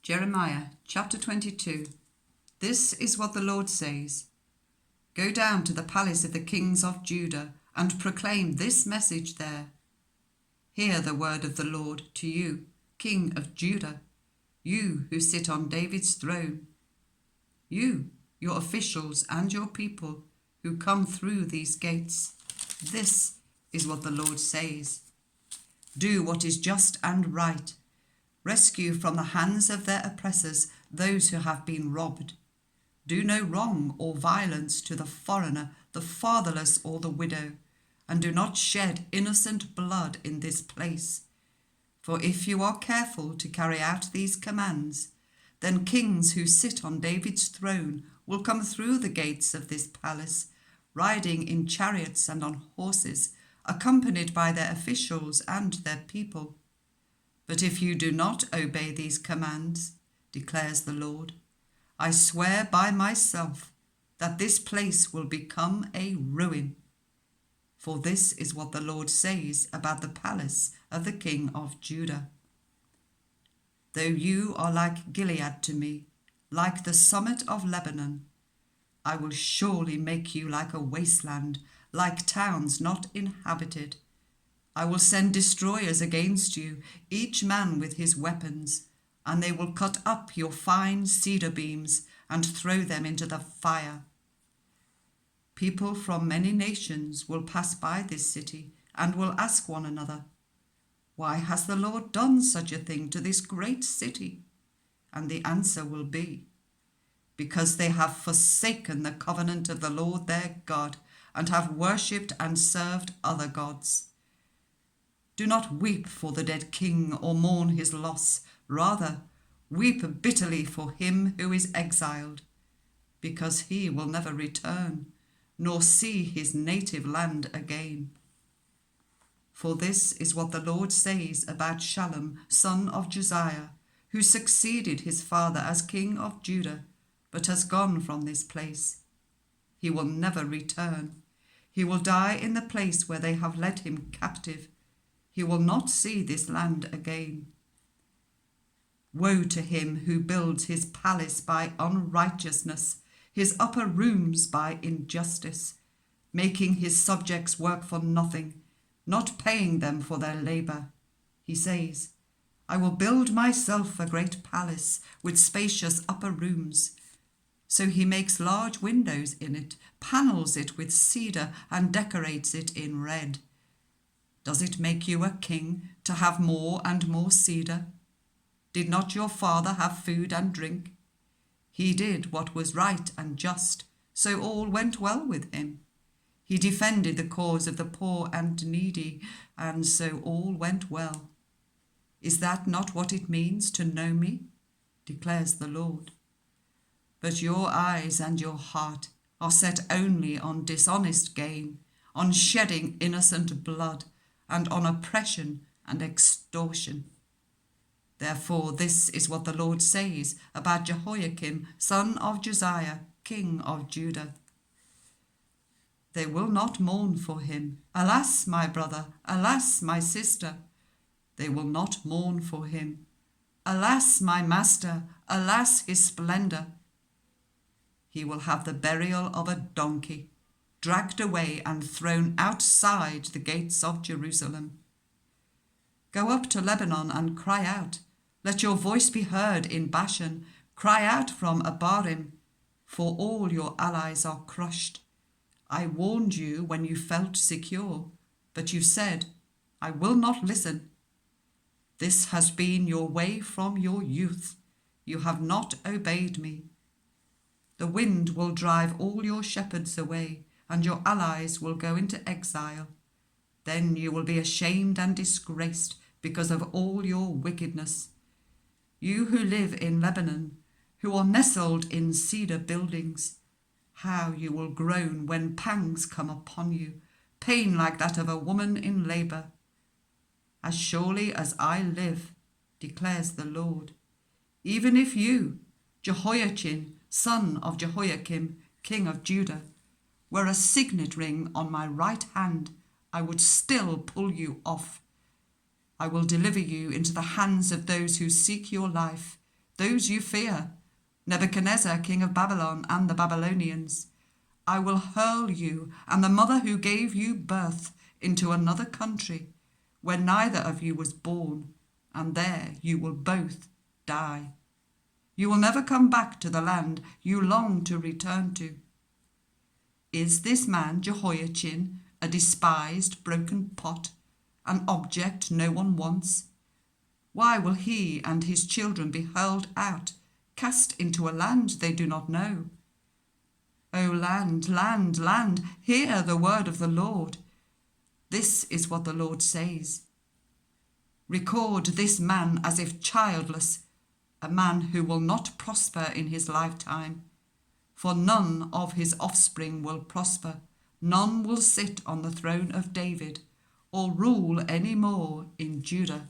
Jeremiah chapter 22. This is what the Lord says. Go down to the palace of the kings of Judah and proclaim this message there. Hear the word of the Lord to you, King of Judah, you who sit on David's throne. You, your officials and your people who come through these gates. This is what the Lord says. Do what is just and right. Rescue from the hands of their oppressors those who have been robbed. Do no wrong or violence to the foreigner, the fatherless or the widow, and do not shed innocent blood in this place. For if you are careful to carry out these commands, then kings who sit on David's throne will come through the gates of this palace, riding in chariots and on horses, accompanied by their officials and their people. But if you do not obey these commands, declares the Lord, I swear by myself that this place will become a ruin. For this is what the Lord says about the palace of the king of Judah. Though you are like Gilead to me, like the summit of Lebanon, I will surely make you like a wasteland, like towns not inhabited. I will send destroyers against you, each man with his weapons, and they will cut up your fine cedar beams and throw them into the fire. People from many nations will pass by this city and will ask one another, why has the Lord done such a thing to this great city? And the answer will be, because they have forsaken the covenant of the Lord their God and have worshipped and served other gods. Do not weep for the dead king or mourn his loss. Rather, weep bitterly for him who is exiled, because he will never return, nor see his native land again. For this is what the Lord says about Shallum, son of Josiah, who succeeded his father as king of Judah, but has gone from this place. He will never return. He will die in the place where they have led him captive. He will not see this land again. Woe to him who builds his palace by unrighteousness, his upper rooms by injustice, making his subjects work for nothing, not paying them for their labour. He says, I will build myself a great palace with spacious upper rooms. So he makes large windows in it, panels it with cedar, and decorates it in red. Does it make you a king to have more and more cedar? Did not your father have food and drink? He did what was right and just, so all went well with him. He defended the cause of the poor and needy, and so all went well. Is that not what it means to know me? Declares the Lord. But your eyes and your heart are set only on dishonest gain, on shedding innocent blood, and on oppression and extortion. Therefore, this is what the Lord says about Jehoiakim, son of Josiah, king of Judah. They will not mourn for him. Alas, my brother, alas, my sister. They will not mourn for him. Alas, my master, alas, his splendor. He will have the burial of a donkey, dragged away and thrown outside the gates of Jerusalem. Go up to Lebanon and cry out. Let your voice be heard in Bashan. Cry out from Abarim, for all your allies are crushed. I warned you when you felt secure, but you said, I will not listen. This has been your way from your youth. You have not obeyed me. The wind will drive all your shepherds away, and your allies will go into exile. Then you will be ashamed and disgraced because of all your wickedness. You who live in Lebanon, who are nestled in cedar buildings, how you will groan when pangs come upon you, pain like that of a woman in labour. As surely as I live, declares the Lord, even if you, Jehoiachin, son of Jehoiakim, king of Judah, were a signet ring on my right hand, I would still pull you off. I will deliver you into the hands of those who seek your life, those you fear, Nebuchadnezzar, king of Babylon, and the Babylonians. I will hurl you and the mother who gave you birth into another country, where neither of you was born, and there you will both die. You will never come back to the land you long to return to. Is this man Jehoiachin a despised broken pot, an object no one wants? Why will he and his children be hurled out, cast into a land they do not know? O land, land, land, hear the word of the Lord. This is what the Lord says. Record this man as if childless, a man who will not prosper in his lifetime. For none of his offspring will prosper, none will sit on the throne of David, or rule any more in Judah.